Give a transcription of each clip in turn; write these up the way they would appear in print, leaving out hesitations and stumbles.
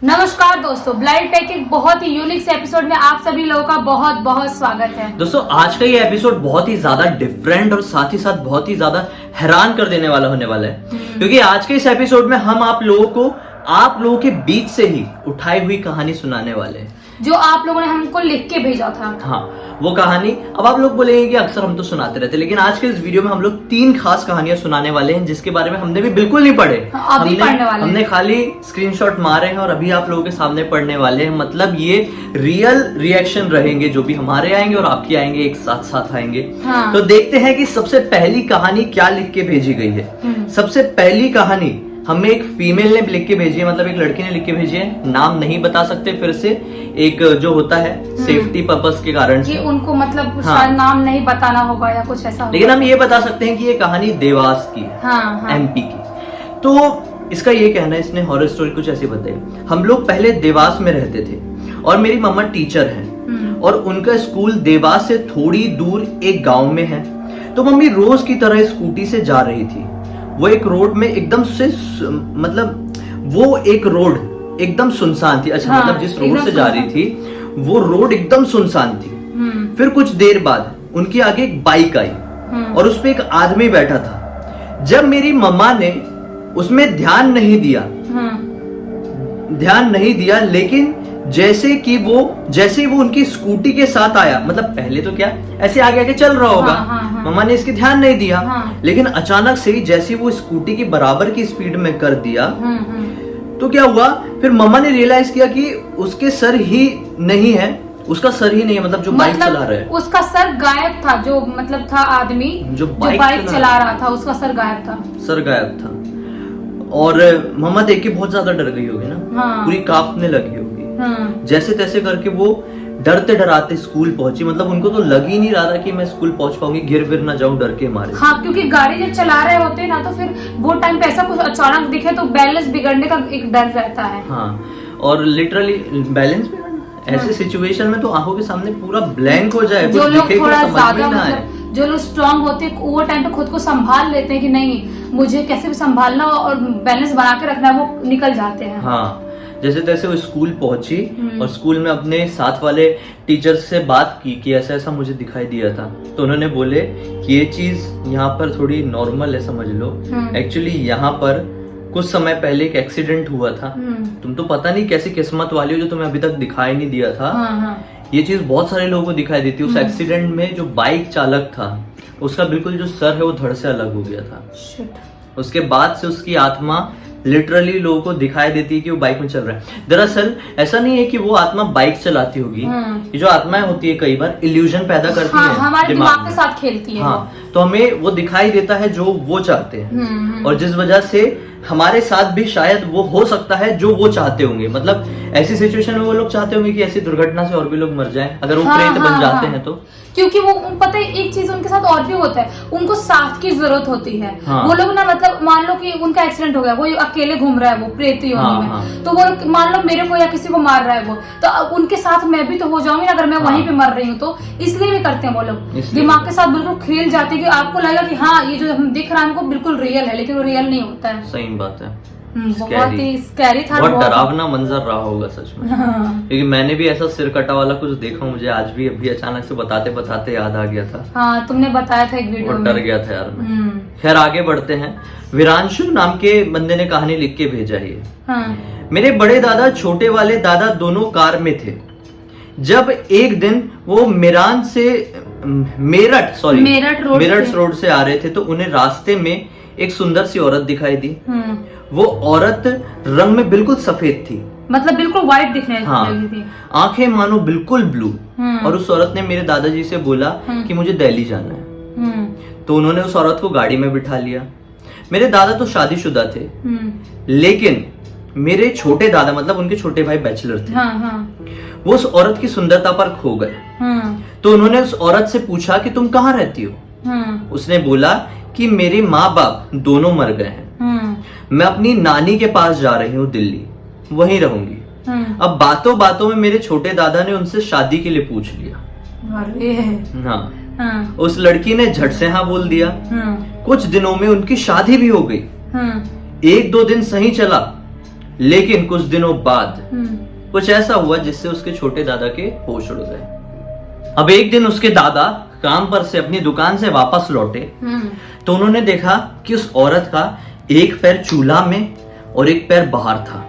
नमस्कार दोस्तों, blind take एक बहुत ही यूनिक से एपिसोड में आप सभी लोगों का बहुत बहुत स्वागत है। दोस्तों आज का ये एपिसोड बहुत ही ज्यादा डिफरेंट और साथ ही साथ बहुत ही ज्यादा हैरान कर देने वाला होने वाला है, क्योंकि आज के इस एपिसोड में हम आप लोगों के बीच से ही उठाई हुई कहानी सुनाने वाले हैं, जो आप लोगों ने हमको लिख के भेजा था। हाँ, वो कहानी। अब आप लोग बोलेंगे कि अक्सर हम तो सुनाते रहते हैं, लेकिन आज के इस वीडियो में हम लोग 3 खास कहानियां सुनाने वाले हैं, जिसके बारे में हमने भी बिल्कुल नहीं पढ़े। हमने खाली स्क्रीनशॉट मारे हैं और अभी आप लोगों के सामने पढ़ने वाले हैं। मतलब ये रियल रिएक्शन रहेंगे, जो भी हमारे आएंगे और आपके आएंगे, एक साथ साथ आएंगे। हाँ। तो देखते हैं कि सबसे पहली कहानी क्या लिख के भेजी गई है। सबसे पहली कहानी हमें एक फीमेल ने लिख के भेजी है, मतलब एक लड़की ने लिख के भेजी है। नाम नहीं बता सकते फिर से, एक जो होता है सेफ्टी पर्पस के कारण से उनको मतलब हाँ। शायद नाम नहीं बताना होगा या कुछ ऐसा होगा। लेकिन हम ये बता सकते हैं कि ये कहानी देवास की है, हाँ। एमपी की। तो इसका ये कहना है, इसने हॉरर स्टोरी कुछ ऐसी बताई। हम लोग पहले देवास में रहते थे और मेरी मम्मा टीचर हैं और उनका स्कूल देवास से थोड़ी दूर एक गांव में है। तो मम्मी रोज की तरह स्कूटी से जा रही थी। वो एक रोड में एकदम से वो एक रोड एकदम सुनसान थी। अच्छा, हाँ, मतलब जिस रोड से जा रही थी वो रोड एकदम सुनसान थी। फिर कुछ देर बाद उनके आगे एक बाइक आई और उसपे एक आदमी बैठा था। जब मेरी मम्मा ने उसमें ध्यान नहीं दिया, लेकिन जैसे ही वो उनकी स्कूटी के साथ आया, मतलब पहले तो क्या ऐसे आगे आगे चल रहा होगा। हाँ। मम्मा ने इसकी ध्यान नहीं दिया। हाँ। लेकिन अचानक से ही जैसे वो स्कूटी की बराबर की स्पीड में कर दिया, तो क्या हुआ, फिर मम्मा ने रियलाइज किया कि उसके सर ही नहीं है, मतलब जो बाइक चला रहा है उसका सर गायब था। जो मतलब था आदमी जो बाइक चला रहा था, उसका सर गायब था। और मम्मा देख के बहुत ज्यादा डर गई होगी ना। हाँ। पूरी कांपने लगी होगी। हाँ। जैसे तैसे करके वो डरते डराते स्कूल पहुंची। मतलब उनको तो लग ही नहीं रहा था कि मैं स्कूल पहुंच पाऊंगी, गिर विर ना जाऊं डर के मारे। हाँ, क्योंकि गाड़ी जब चला रहे होते हैं ना, तो फिर वो टाइम पे ऐसा कुछ अचानक दिखे तो बैलेंस बिगड़ने का एक डर रहता है। हाँ, और लिटरली बैलेंस ऐसे सिचुएशन में तो आंखों के सामने पूरा ब्लैंक हो जाए। जो लोग थोड़ा ज्यादा मतलब जो लोग स्ट्रांग होते हैं वो टाइम पे खुद को संभाल लेते हैं कि नहीं, मुझे कैसे भी संभालना और बैलेंस बना के रखना है, वो निकल जाते हैं। हाँ, जैसे तैसे वो स्कूल पहुंची और स्कूल में अपने साथ वाले टीचर्स से बात की कि ऐसा ऐसा मुझे दिखाई दिया था। तो उन्होंने बोले कि ये चीज यहाँ पर थोड़ी नॉर्मल है, समझ लो। एक्चुअली यहाँ पर कुछ समय पहले एक एक्सीडेंट हुआ था। तुम तो पता नहीं कैसी किस्मत वाली हो जो तुम्हें अभी तक दिखाई नहीं दिया था। ये चीज बहुत सारे लोगों को दिखाई देती है। उस एक्सीडेंट में जो बाइक चालक था उसका बिल्कुल जो सर है वो धड़ से अलग हो गया था। उसके बाद से उसकी आत्मा लिटरली लोगों को दिखाई देती है कि वो बाइक में चल रहा है। दरअसल ऐसा नहीं है कि वो आत्मा बाइक चलाती होगी। ये जो आत्माएं होती है कई बार इल्यूजन पैदा करती है, हमारे दिमाग के साथ खेलती है। हाँ, तो हमें वो दिखाई देता है जो वो चाहते हैं, और जिस वजह से हमारे साथ भी शायद वो हो सकता है जो वो चाहते होंगे। मतलब ऐसी सिचुएशन में वो लोग चाहते होंगे कि ऐसी दुर्घटना से और भी लोग मर जाएं, अगर वो प्रेत बन जाते हैं तो। क्योंकि वो पता है एक चीज उनके साथ और भी होता है, उनको साथ की जरूरत होती है। हाँ। वो लोग ना, मतलब मान लो कि उनका एक्सीडेंट हो गया, वो अकेले घूम रहा है, वो प्रेत योनि में। तो वो मान लो मेरे को या किसी को मार रहा है वो, तो अब उनके साथ मैं भी तो हो जाऊंगी अगर मैं वहीं पे मर रही हूँ। तो इसलिए भी करते हैं वो लोग, दिमाग के साथ बिल्कुल खेल जाते हैं कि आपको लगेगा कि हाँ ये जो हम दिख रहा है हमको बिल्कुल रियल है, लेकिन वो रियल नहीं होता है। सही बात है। बहुत ही स्कैरी था, बहुत डरावना मंजर रहा होगा सच में। क्योंकि मैंने भी ऐसा सिर कटा वाला कुछ देखा, मुझे आज भी अभी अचानक से बताते बताते याद आ गया था। हाँ, तुमने बताया था एक वीडियो में। डर गया था यार मैं। खैर आगे बढ़ते हैं। वीरांशु नाम के बंदे ने कहानी लिख के भेजा है। हाँ। मेरे बड़े दादा छोटे वाले दादा दोनों कार में थे। जब एक दिन वो मेरठ रोड से आ रहे थे तो उन्हें रास्ते में एक सुंदर सी औरत दिखाई दी। वो औरत रंग में बिल्कुल सफेद थी, मतलब बिल्कुल व्हाइट दिखने लगी थी। आंखें मानो बिल्कुल ब्लू। और उस औरत ने मेरे दादाजी से बोला कि मुझे दिल्ली जाना है। तो उन्होंने उस औरत को गाड़ी में बिठा लिया। मेरे दादा तो शादीशुदा थे, लेकिन मेरे छोटे दादा मतलब उनके छोटे भाई बैचलर थे। वो उस औरत की सुंदरता पर खो गए। तो उन्होंने उस औरत से पूछा कि तुम कहाँ रहती हो। उसने बोला कि मेरे माँ बाप दोनों मर गए हैं, मैं अपनी नानी के पास जा रही हूँ दिल्ली, वहीं रहूंगी। अब बातों बातों में मेरे छोटे दादा ने उनसे शादी के लिए पूछ लिया। अरे हाँ। उस लड़की ने झट से हाँ बोल दिया। कुछ दिनों में उनकी शादी भी हो गई। 1-2 दिन सही चला, लेकिन कुछ दिनों बाद कुछ ऐसा हुआ जिससे उसके छोटे दादा के होश उड़ गए। अब एक दिन उसके दादा काम पर से अपनी दुकान से वापस लौटे तो उन्होंने देखा कि उस औरत का एक पैर चूल्हा में और एक पैर बाहर था।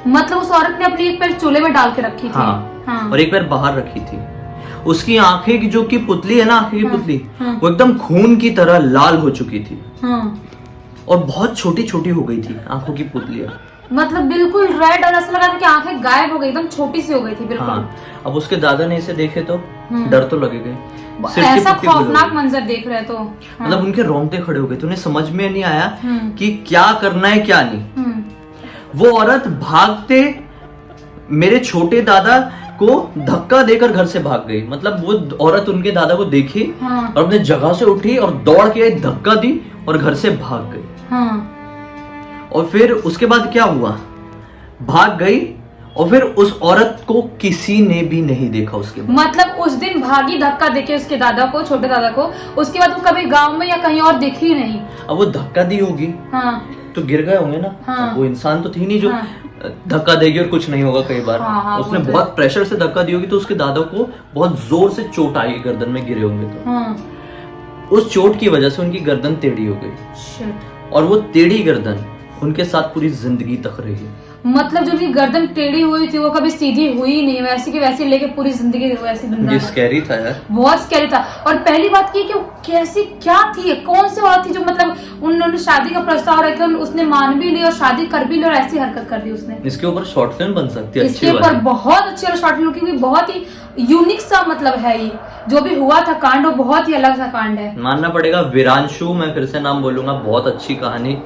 मतलब उस औरत ने अपनी एक पैर चूल्हे में डाल के रखी थी। हाँ। और एक पैर बाहर रखी थी। उसकी आंखें की जो की पुतली है ना, आंखें की पुतली, वो एकदम खून की तरह लाल हो चुकी थी और बहुत छोटी छोटी हो गई थी आंखों की पुतलियां। मतलब बिल्कुल रेड, और ऐसा लगा था कि आंखें गायब हो गई, एकदम छोटी सी हो गई थी बिल्कुल। हाँ। अब उसके दादा ने इसे देखे तो डर तो लगेगा, ऐसा खौफनाक मंजर देख रहे तो मतलब उनके रोंगटे खड़े हो गए। तो उन्हें समझ में नहीं आया कि क्या करना है क्या नहीं। वो औरत भागते मेरे छोटे दादा को धक्का देकर घर से भाग गई। मतलब वो औरत उनके दादा को देखी और अपने जगह से उठी और दौड़ के धक्का दी और घर से भाग गई। और फिर उसके बाद क्या हुआ, भाग गई और फिर उस औरत को किसी ने भी नहीं देखा उसके बाद। मतलब उस दिन भागी धक्का देके उसके दादा को, छोटे दादा को, उसके बाद वो कभी गांव में या कहीं और दिखी नहीं। अब वो धक्का दी होगी तो गिर गए होंगे ना। वो इंसान तो थी नहीं जो धक्का देगी और कुछ नहीं होगा। कई बार उसने बहुत प्रेशर से धक्का दी होगी तो उसके दादा को बहुत जोर से चोट आई, गर्दन में गिरे होंगे तो उस चोट की वजह से उनकी गर्दन टेढ़ी हो गई और वो टेढ़ी गर्दन उनके साथ पूरी जिंदगी तक रही। मतलब जो उनकी गर्दन टेढ़ी हुई थी वो कभी सीधी हुई नहीं, वैसी की वैसी लेके पूरी जिंदगी वैसी जिंदा। स्कैरी था यार, बहुत स्कैरी था। और पहली बात की कि वो कैसी क्या थी, कौन सी औरत थी जो मतलब उन्होंने शादी का प्रस्ताव रखा, उसने मान भी लिया और शादी कर भी ली और ऐसी हरकत कर दी उसने। इसके ऊपर शॉर्ट फिल्म बन सकती है। इसके ऊपर बहुत अच्छी शॉर्ट फिल्म, क्योंकि बहुत ही यूनिक सा मतलब है ये जो भी हुआ था कांड, वो बहुत ही अलग सा कांड है। मानना पड़ेगा वीरांशु, मैं फिर से नाम बोलूंगा, बहुत अच्छी कहानी।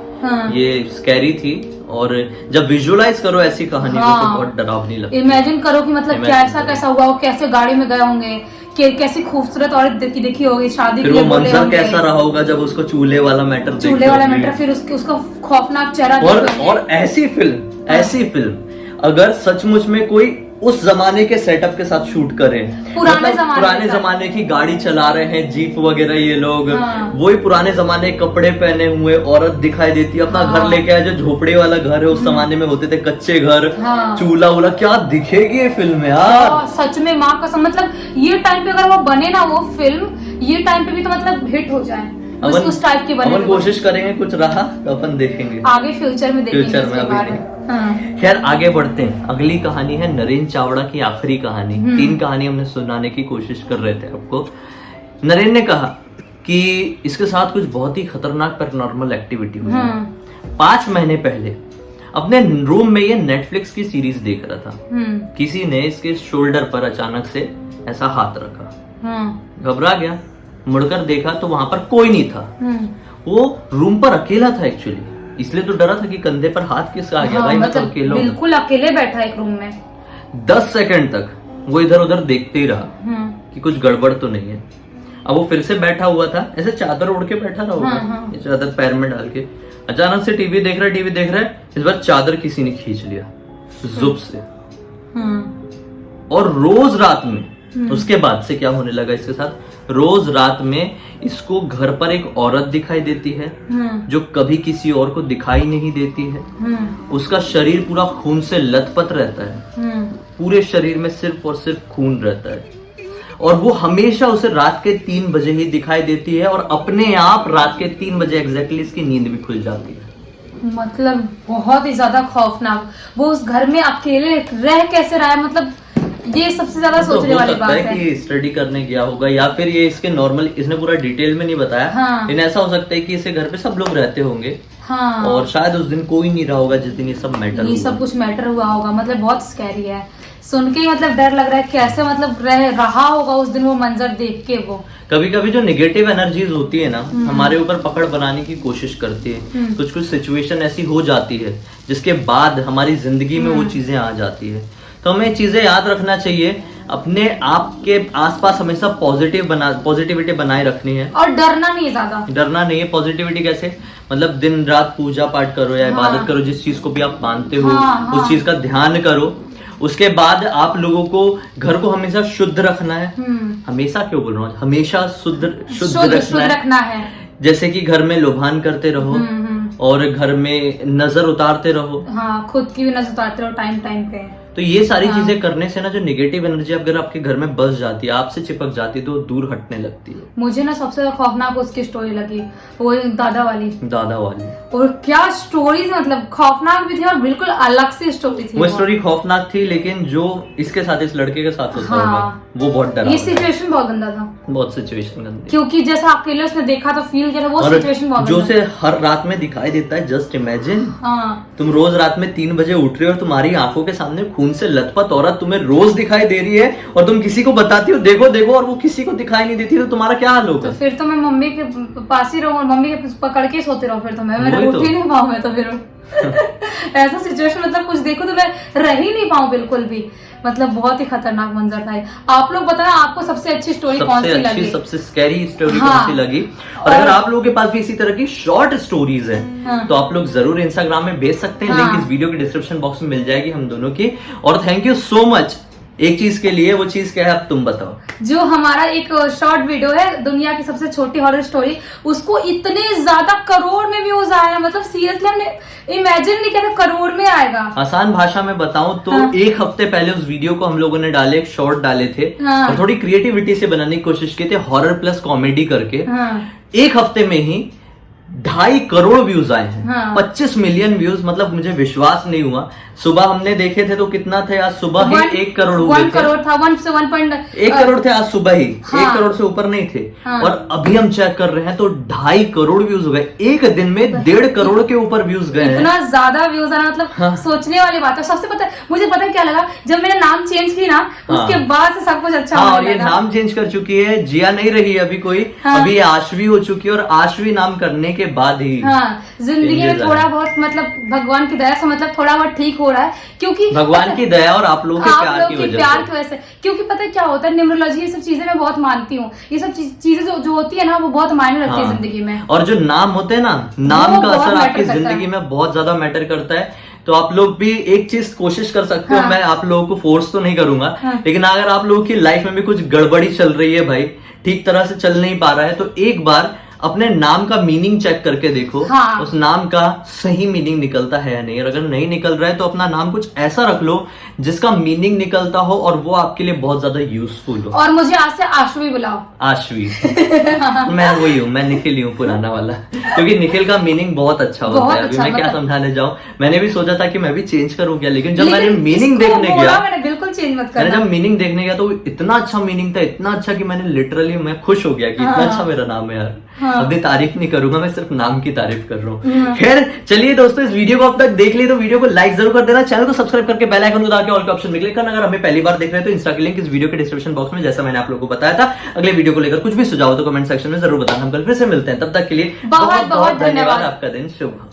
ये स्कैरी थी और जब विजुअलाइज करो ऐसी कहानी को तो बहुत डरावनी लगती है। इमेजिन करो कि मतलब कैसा हुआ, वो कैसे गाड़ी में गए होंगे, कैसी खूबसूरत औरत देखी होगी शादी के लिए, वो मंजर कैसा रहा होगा जब उसको चूल्हे वाला मैटर, फिर उसका खौफनाक चेहरा। और ऐसी फिल्म अगर सचमुच में कोई उस जमाने के सेटअप के साथ शूट करें, पुराने जमाने की गाड़ी चला रहे हैं, जीप वगैरह, ये लोग वही पुराने जमाने कपड़े पहने हुए औरत दिखाई देती है, अपना घर लेके आए, जो झोपड़ी वाला घर है उस जमाने में होते थे, कच्चे घर, चूल्हा वूल्हा, क्या दिखेगी ये फिल्म यार। सच में माँ कसम, मतलब ये टाइम पे अगर वो बने ना वो फिल्म, ये टाइम पे भी तो मतलब हिट हो जाए। उस टाइप की बने। अपन कोशिश करेंगे, कुछ रहा तो अपन देखेंगे आगे, फ्यूचर में देखेंगे। खैर आगे बढ़ते हैं। अगली कहानी है नरेंद्र चावड़ा की आखिरी कहानी। 3 कहानी हमने सुनाने की कोशिश कर रहे थे आपको। नरेंद्र ने कहा कि इसके साथ कुछ बहुत ही खतरनाक पैरानॉर्मल एक्टिविटी हुई। 5 महीने पहले अपने रूम में ये नेटफ्लिक्स की सीरीज देख रहा था। किसी ने इसके शोल्डर पर अचानक से ऐसा हाथ रखा, घबरा गया, मुड़कर देखा तो वहां पर कोई नहीं था। वो रूम पर अकेला था एक्चुअली, इसलिए तो डरा था कि कंधे पर हाथ किसका आ गया। भाई मैं तो अकेला, बिल्कुल अकेले बैठा एक रूम में। 10 सेकंड तक वो इधर उधर देखते ही रहा कि कुछ गड़बड़ तो नहीं है। अब वो फिर से बैठा हुआ था, ऐसे चादर ओढ़ के बैठा रहा होगा, ये चादर पैर में डाल के। अचानक से टीवी देख रहा है, इस बार चादर किसी ने खींच लिया जुब से। और रोज रात में, उसके बाद से क्या होने लगा इसके साथ, रोज रात में इसको घर पर एक औरत दिखाई देती है जो कभी किसी और को दिखाई नहीं देती है। उसका शरीर पूरा खून से लथपथ रहता है, पूरे शरीर में सिर्फ और सिर्फ खून रहता है। और वो हमेशा उसे रात के 3 बजे ही दिखाई देती है और अपने आप रात के 3 बजे एग्जैक्टली इसकी नींद भी खुल जाती है। मतलब बहुत ही ज्यादा खौफनाक। वो उस घर में अकेले रह कैसे रहा है, मतलब ये सबसे ज्यादा सोचने वाली बात है कि स्टडी करने गया होगा या फिर ये इसके नॉर्मल, इसने पूरा डिटेल में नहीं बताया, लेकिन ऐसा हो सकता है कि इसे घर पे सब लोग रहते होंगे और शायद उस दिन कोई नहीं रहा होगा जिस दिन ये सब कुछ मैटर हुआ होगा। मतलब बहुत स्कैरी है, सुन के ही मतलब डर लग रहा है कैसे मतलब रहा होगा उस दिन वो मंजर देख के। वो कभी कभी जो नेगेटिव एनर्जीज होती है ना, हमारे ऊपर पकड़ बनाने की कोशिश करती है। कुछ सिचुएशन ऐसी हो जाती है जिसके बाद हमारी जिंदगी में वो चीजें आ जाती है। तो हमें चीजें याद रखना चाहिए, अपने आप के आसपास हमेशा पॉजिटिविटी बनाए रखनी है और डरना नहीं है, ज्यादा डरना नहीं है। पॉजिटिविटी कैसे, मतलब दिन रात पूजा पाठ करो या इबादत करो, जिस चीज को भी आप मानते हो उस चीज का ध्यान करो। उसके बाद आप लोगों को घर को हमेशा शुद्ध रखना है। हमेशा क्यों बोल रहा हूँ, हमेशा शुद्ध रखना है। जैसे कि घर में लोभान करते रहो और घर में नजर उतारते रहो। हाँ, खुद की भी नजर उतारते रहो टाइम टाइम पे। तो ये सारी चीजें करने से ना जो नेगेटिव एनर्जी अगर आपके घर में बस जाती है, आपसे चिपक जाती है, तो दूर हटने लगती है। मुझे ना सबसे ज्यादा खौफनाक उसकी स्टोरी लगी, वो दादा वाली। और क्या स्टोरी, मतलब खौफनाक भी थी और बिल्कुल अलग सी स्टोरी थी। वो स्टोरी खौफनाक थी, लेकिन जो इसके साथ, इस लड़के के साथ होता हाँ, होगा, वो बहुत डरा। ये सिचुएशन बहुत गंदा था, बहुत सिचुएशन गंदी, क्योंकि जैसा अकेले उसने देखा तो फील किया था, वो सिचुएशन बहुत जो से हर रात में दिखाई देता है। जस्ट इमेजिन, हाँ, तुम रोज रात में 3 बजे उठ रहे हो और तुम्हारी आंखों के सामने खून से लथपथ औरत तुम्हें रोज दिखाई दे रही है, और तुम किसी को बताती हो देखो देखो, और वो किसी को दिखाई नहीं देती, तो तुम्हारा क्या हाल होगा? तो फिर तो मैं मम्मी के पास ही रहूं और मम्मी के पकड़ के सोते रहो, फिर तो मैं उठ ही नहीं पाऊं मैं तो फिर ऐसा सिचुएशन, मतलब कुछ देखो तो मैं रह ही नहीं पाऊं बिल्कुल भी। मतलब बहुत ही खतरनाक मंजर था। आप लोग बताना आपको सबसे अच्छी स्टोरी कौन सी लगी, सबसे स्कैरी स्टोरी हाँ, कौन सी लगी? और अगर आप लोगों के पास भी इसी तरह की शॉर्ट स्टोरीज हैं, हाँ, तो आप लोग जरूर इंस्टाग्राम में भेज सकते हैं। हाँ, लिंक इस वीडियो के डिस्क्रिप्शन बॉक्स में मिल जाएगी हम दोनों की। और थैंक यू सो मच एक चीज के लिए, वो चीज क्या है अब तुम बताओ। जो हमारा एक शॉर्ट वीडियो है दुनिया की सबसे छोटी हॉरर स्टोरी, उसको इतने ज्यादा करोड़ में व्यूज आया, मतलब सीरियसली हमने इमेजिन नहीं किया था करोड़ में आएगा। आसान भाषा में बताऊं तो हाँ, 1 हफ्ते पहले उस वीडियो को हम लोगों ने डाले, एक शॉर्ट डाले थे, हाँ, और थोड़ी क्रिएटिविटी से बनाने की कोशिश की थी, हॉरर प्लस कॉमेडी करके। हाँ, 1 हफ्ते में ही 2.5 करोड़ व्यूज आए हैं। हाँ, 25 मिलियन व्यूज, मतलब मुझे विश्वास नहीं हुआ। सुबह हमने देखे थे तो कितना थे, आज सुबह ही 1 करोड़ हुए थे। 1 करोड़ था, 1 से 1 करोड़ थे आज सुबह ही, हाँ, 1 करोड़ से ऊपर नहीं थे। हाँ, और अभी हम चेक कर रहे हैं तो 2.5 करोड़ व्यूज हो गए। एक दिन में 1.5 करोड़ के ऊपर व्यूज गए हैं। इतना ज्यादा व्यूज आना, मतलब हाँ, सोचने वाली बात है। सबसे मुझे पता है क्या लगा, जब मैंने नाम चेंज की ना, हाँ, उसके बाद से सब कुछ अच्छा हाँ, और होने ये लगा। नाम चेंज कर चुकी है, जिया नहीं रही अभी कोई, हाँ, अभी ये आश्वी हो चुकी है। और आश्वी नाम करने के बाद ही हाँ, जिंदगी में थोड़ा बहुत, मतलब भगवान की दया से, मतलब थोड़ा बहुत ठीक हो रहा है, क्योंकि भगवान की दया और आप लोगों के प्यार की वजह से। क्योंकि पता है क्या होता है, न्यूमरोलॉजी, ये सब चीजें मैं बहुत मानती हूँ। ये सब चीजें जो होती है ना, वो बहुत मायने रखती है हाँ, जिंदगी में। और जो नाम होते हैं ना, नाम का बहुत असर मैटर आपकी करता जिंदगी है। में बहुत ज्यादा मैटर करता है। तो आप लोग भी एक चीज कोशिश कर सकते हो, हाँ, मैं आप लोगों को फोर्स तो नहीं करूंगा, हाँ, लेकिन अगर आप लोगों की लाइफ में भी कुछ गड़बड़ी चल रही है भाई, ठीक तरह से चल नहीं पा रहा है, तो एक बार अपने नाम का मीनिंग चेक करके देखो। हाँ, उस नाम का सही मीनिंग निकलता है या नहीं। और अगर नहीं निकल रहा है तो अपना नाम कुछ ऐसा रख लो जिसका मीनिंग निकलता हो और वो आपके लिए बहुत ज्यादा यूजफुल हो। और मुझे आज से आशु भी बुलाओ। आश्वी मैं वही हूँ, मैं निखिल ही हूँ, पुराना वाला, क्योंकि निखिल का मीनिंग बहुत अच्छा होता बहुत है। अभी अच्छा, मैं क्या मतलब समझाने जाऊँ, मैंने भी सोचा था कि मैं भी चेंज करूँ क्या, लेकिन जब मैंने लेकिन मीनिंग इसको देखने बोला गया, मैंने बिल्कुल चेंज मत मैंने करना। जब मीनिंग देखने गया तो इतना अच्छा मीनिंग था, इतना अच्छा कि मैंने लिटरली, मैं खुश हो गया कि इतना हाँ, अच्छा मेरा नाम है यार। हाँ, अपनी तारीफ नहीं करूंगा, मैं सिर्फ नाम की तारीफ कर रहा हूँ। खैर चलिए दोस्तों, इस वीडियो को अब तक देख लिए तो वीडियो को लाइक जरूर कर देना, चैनल को सब्सक्राइब करके बेल आइकन को दबा के ऑल के ऑप्शन में क्लिक करना। अगर हमें पहली बार देख रहे हैं तो इंस्टा की लिंक इस वीडियो के डिस्क्रिप्शन बॉक्स में, जैसा मैंने आप लोगों को बताया था। अगले वीडियो को लेकर कुछ भी सुझाव हो तो कमेंट सेक्शन में जरूर बताना। हम कल फिर से मिलते हैं, तब तक के लिए बहुत बहुत धन्यवाद। आपका दिन शुभ हो।